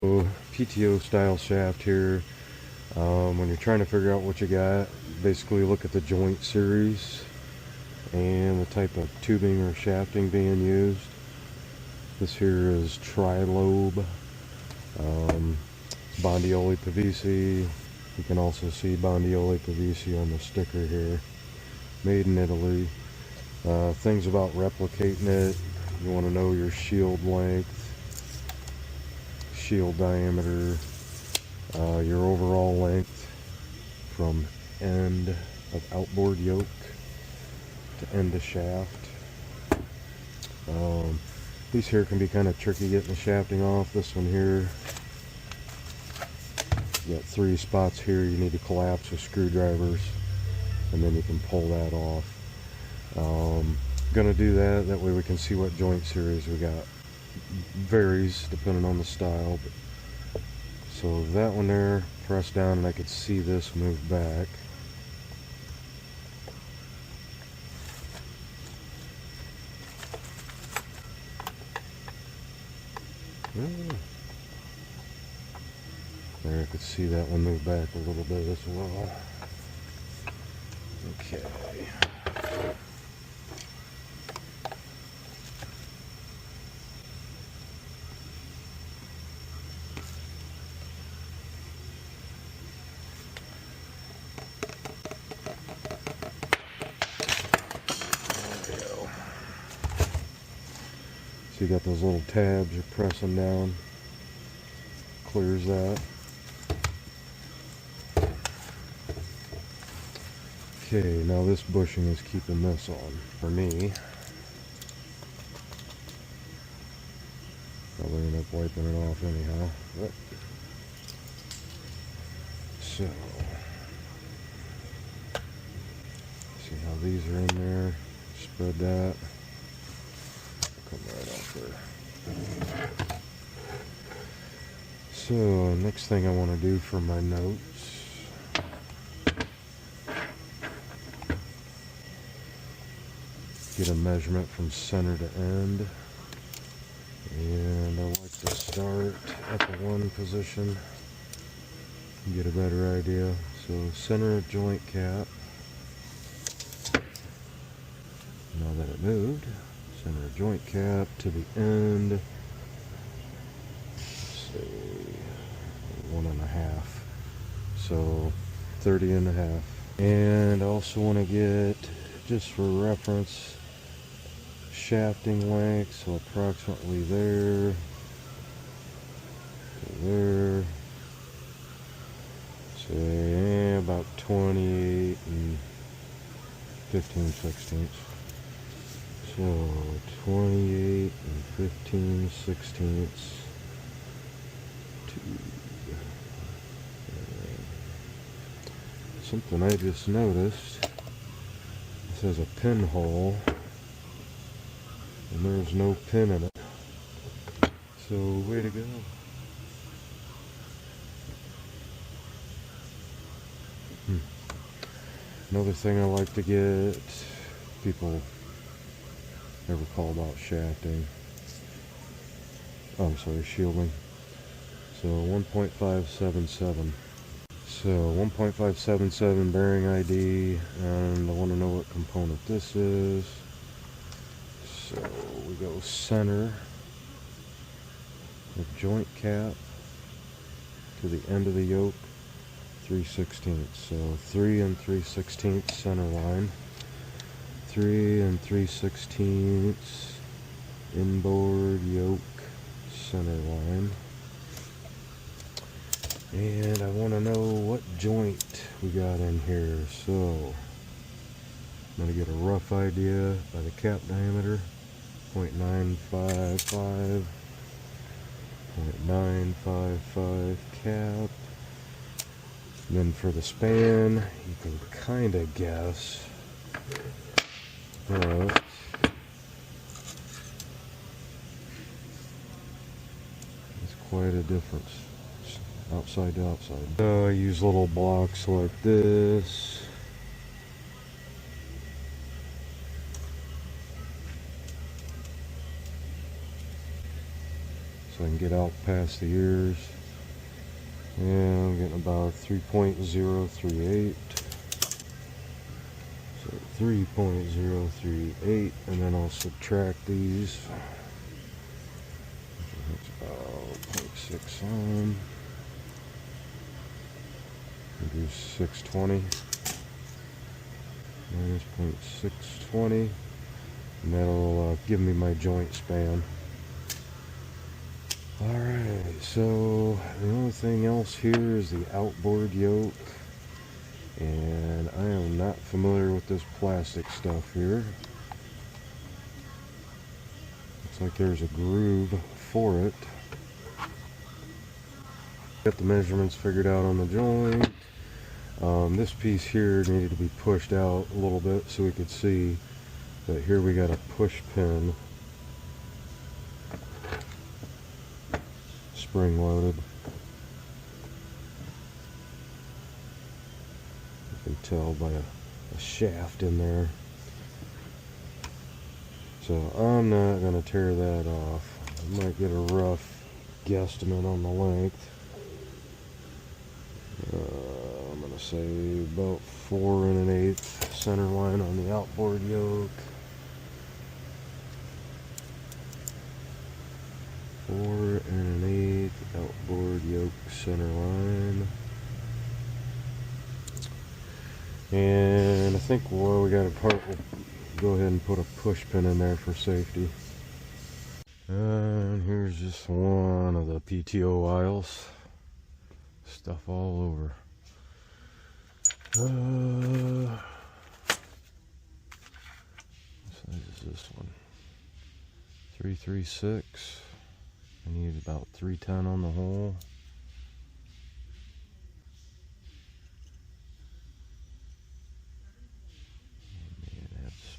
PTO style shaft here. When you're trying to figure out what you got, basically look at the joint series and the type of tubing or shafting being used. This here is Tri-Lobe, Bondioli Pavesi. You can also see Bondioli Pavesi on the sticker here. Made in Italy. Things about replicating it: you want to know your shield length, shield diameter, your overall length from end of outboard yoke to end of shaft. These here can be kind of tricky getting the shafting off. This one here, you got 3 spots here you need to collapse with screwdrivers, and then you can pull that off. Gonna do that way we can see what joint series we got. Varies depending on the style, but so that one there, press down and I could see this move back. There, I could see that one move back a little bit as well. Okay. So you got those little tabs you're pressing down, clears that. Okay, now this bushing is keeping this on for me. Probably end up wiping it off anyhow. But, so, see how these are in there. Spread that. Come right off there. So, next thing I want to do for my notes, get a measurement from center to end. And I like to start at the 1 position and get a better idea. So, center of joint cap. Now that it moved, center of joint cap to the end, say 1.5, so 30.5. And I also want to get, just for reference, shafting length, so approximately there to there, say about 28 and 15/16. So 28 and 15/16 to something I just noticed. This has a pinhole and there's no pin in it. So way to go. Another thing I like to get, people never call about shafting. Oh, I'm sorry, shielding. So 1.577. So 1.577 bearing ID, and I want to know what component this is. So we go center of joint cap to the end of the yoke, 3/16. So 3 3/16 center line. 3 3/16 inboard yoke center line. And I want to know what joint we got in here. So I'm going to get a rough idea by the cap diameter, 0.955, 0.955 cap. And then for the span, you can kind of guess, but it's quite a difference, outside to outside. I use little blocks like this. so I can get out past the ears. And I'm getting about 3.038. So 3.038, and then I'll subtract these. That's about 0.6 on. Do 620 minus 0.620, and that'll give me my joint span. Alright, so the only thing else here is the outboard yoke, and I am not familiar with this plastic stuff here. Looks like there's a groove for it. Got the measurements figured out on the joint. This piece here needed to be pushed out a little bit so we could see, but here we got a push pin, spring loaded. You can tell by a shaft in there. So I'm not going to tear that off. I might get a rough guesstimate on the length. I'm going to say about 4 1/8 center line on the outboard yoke. 4 1/8 outboard yoke center line. And I think while we got a part, we'll go ahead and put a push pin in there for safety. And here's just one of the PTO aisles. Stuff all over. What size is this one? 336. I need about 310 on the hole. And that's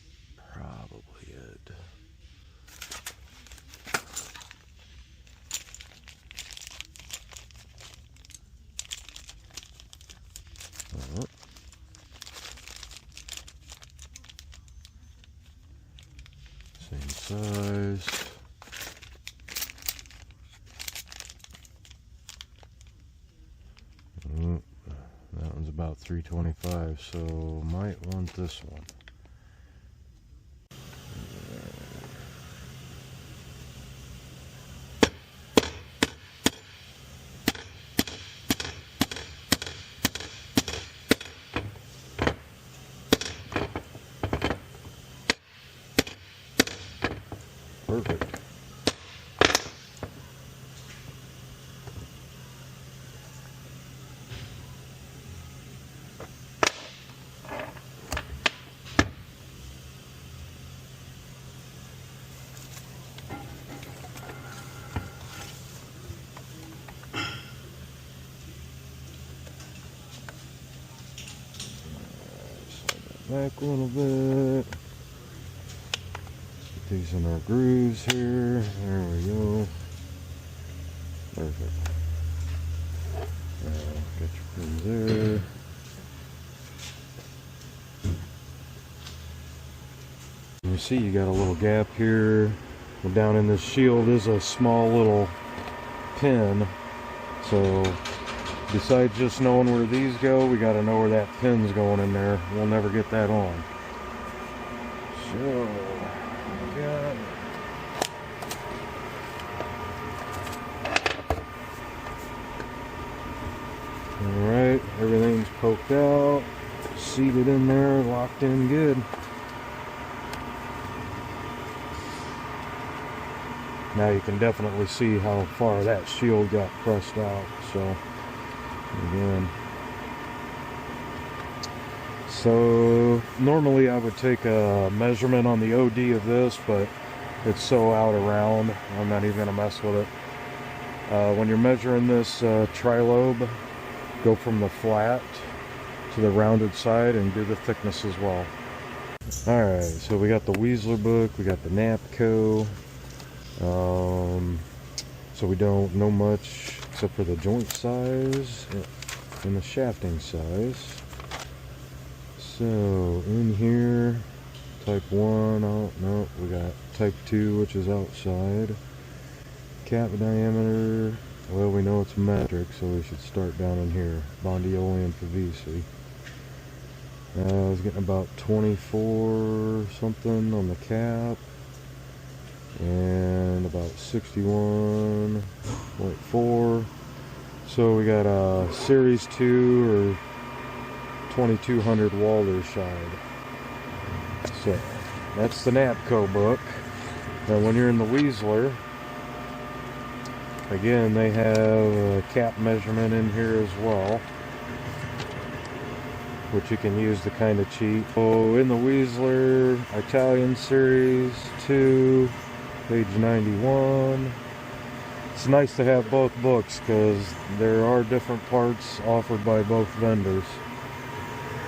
probably it. Same size. That one's about 325, so might want this one. Perfect. Back a little bit. Get these in our grooves here. There we go. Perfect. Get your pins there. You see you got a little gap here. And down in this shield is a small little pin. So besides just knowing where these go, we got to know where that pin's going in there. We'll never get that on. So, got alright, everything's poked out, seated in there, locked in good. Now you can definitely see how far that shield got pressed out. So again, so normally I would take a measurement on the OD of this, but it's so out of round, I'm not even going to mess with it. When you're measuring this Tri-Lobe, go from the flat to the rounded side and do the thickness as well. Alright, so we got the Weasler book, we got the NAPCO, so we don't know much except for the joint size and the shafting size. So in here, type 1, oh no, we got type 2, which is outside. Cap diameter, well, we know it's metric, so we should start down in here. Bondioli Pavesi. I was getting about 24 something on the cap, and about 61.4. So we got a Series 2 or 2200 Walderside. So that's the NAPCO book. Now when you're in the Weaseler, again, they have a cap measurement in here as well, which you can use to kind of cheat. So in the Weaseler, Italian Series 2, page 91. It's nice to have both books because there are different parts offered by both vendors.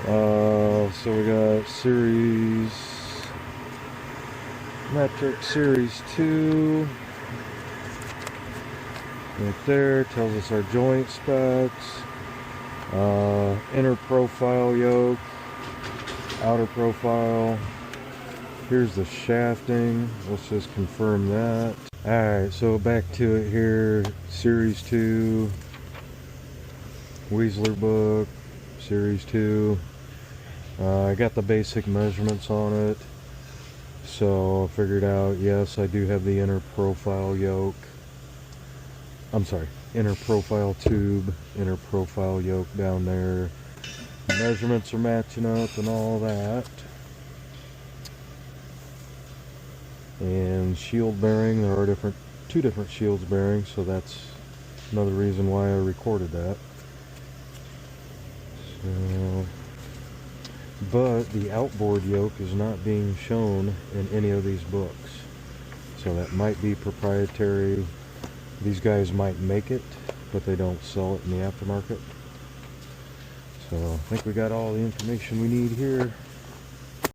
So we got Series Metric Series 2. Right there, tells us our joint specs. Inner profile yoke, outer profile. Here's the shafting. Let's just confirm that. Alright, so back to it here. Series 2 Weaseler book, Series 2. I got the basic measurements on it, so I figured out, yes, I do have the inner profile yoke. I'm sorry, inner profile tube, inner profile yoke down there. Measurements are matching up and all that. And shield bearing, there are two different shields bearings, so that's another reason why I recorded that. So, but the outboard yoke is not being shown in any of these books, so that might be proprietary. These guys might make it, but they don't sell it in the aftermarket. So I think we got all the information we need here.